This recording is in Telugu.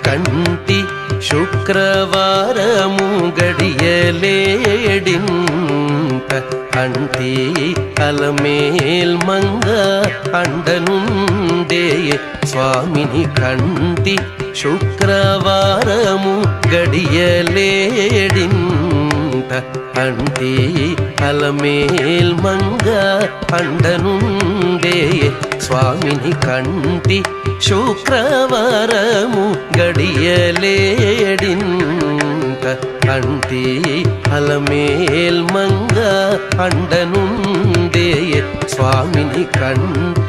కంటి శుక్రవారము గడియలేడింత అంటి అలమేల్ మంగ అండనుండే స్వామిని కంటి శుక్రవారము గడియలేడింత అంటి అలమేల్ మంగ అండనుండే స్వామిని కంటి శుక్రవారము గడియలేడింత అంటి అలమేల్ మంగ అండనుండే స్వామిని కంటి